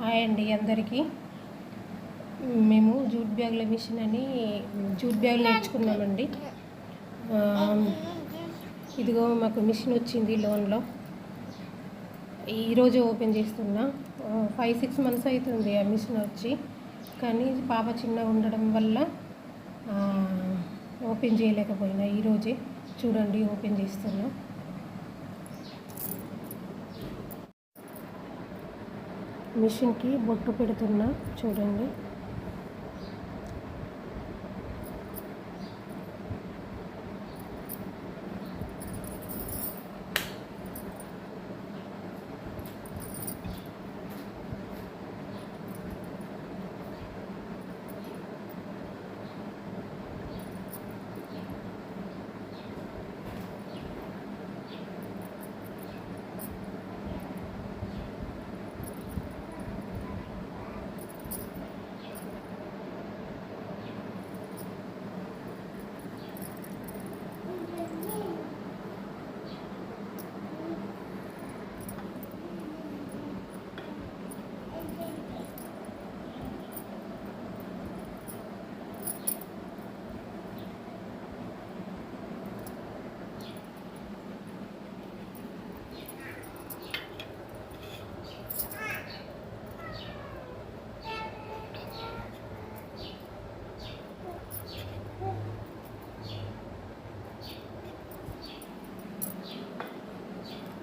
Hi అండి అందరికీ. మేము జూట్ బ్యాగుల మిషన్ అని జూట్ బ్యాగులు నేర్చుకున్నామండి. ఇదిగో మాకు మిషన్ వచ్చింది లోన్లో. ఈరోజు ఓపెన్ చేస్తున్నా. 5-6 months అవుతుంది ఆ మిషన్ వచ్చి, కానీ పాప చిన్నగా ఉండడం వల్ల ఓపెన్ చేయలేకపోయినా. ఈరోజే చూడండి ఓపెన్ చేస్తున్నా. మిషన్కి బొట్టు పెడుతున్నా చూడండి.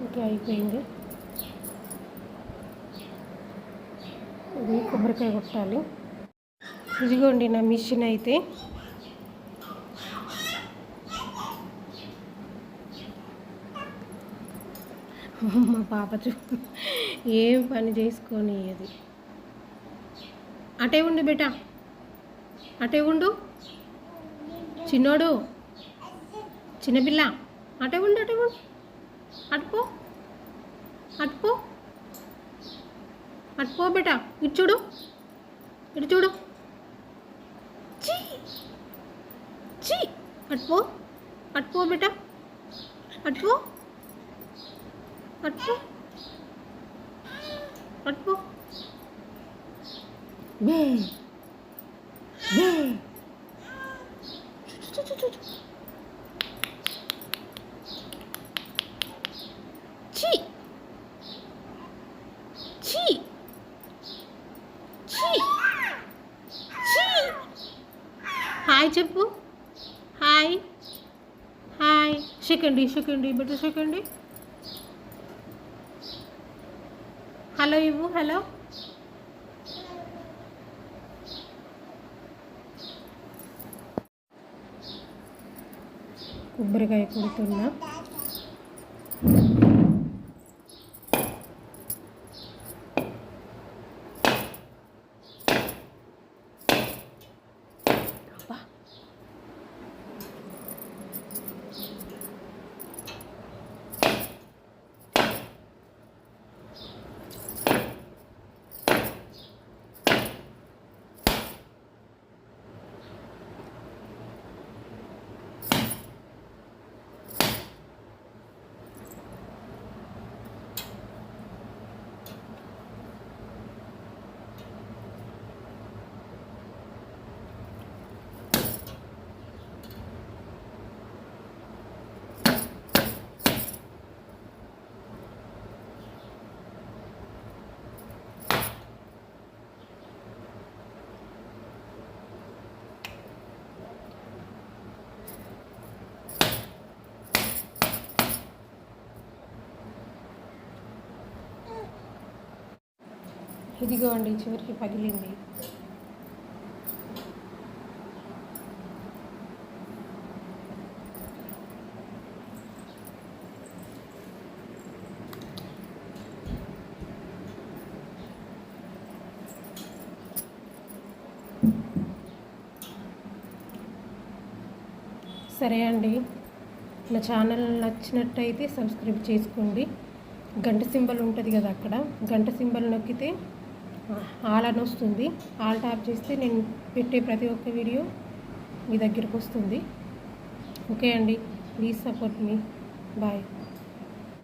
ఓకే, అయిపోయింది. ఇది కొబ్బరికాయ కొట్టాలి. ఇదిగోండి నా మిషన్ అయితే. మా పాప ఏం పని చేసుకొని అది. అటే ఉండు బేటా, అటే ఉండు చిన్నోడు, చిన్నపిల్ల. అటే ఉండు, అటే ఉండు, అటుపో అటుపో అటుపో బేటా. ఇటు చూడు, ఇటు చూడు. చీ చీ, అటుపో అటుపో బేటా, అటుపో అటుపో అటుపో. బే బే. చీ చీ చీ చీ. హాయ్ చెప్పు, హాయ్ హాయ్. సెకండి సెకండి బెటర్ సెకండి. హలో ఇవ్వు, హలో. కొబ్బరికాయ కొడుతున్నా. ఇదిగో అండి, చివరికి పగిలింది. సరే అండి, నా ఛానల్ నచ్చినట్టయితే సబ్స్క్రైబ్ చేసుకోండి. గంట సింబల్ ఉంటుంది కదా, అక్కడ గంట సింబల్ నొక్కితే ఆల్ అని వస్తుంది. ఆల్ ట్యాప్ చేస్తే నేను పెట్టే ప్రతి ఒక్క వీడియో మీ దగ్గరకు వస్తుంది. ఓకే అండి, ప్లీజ్ సపోర్ట్ మీ. బాయ్.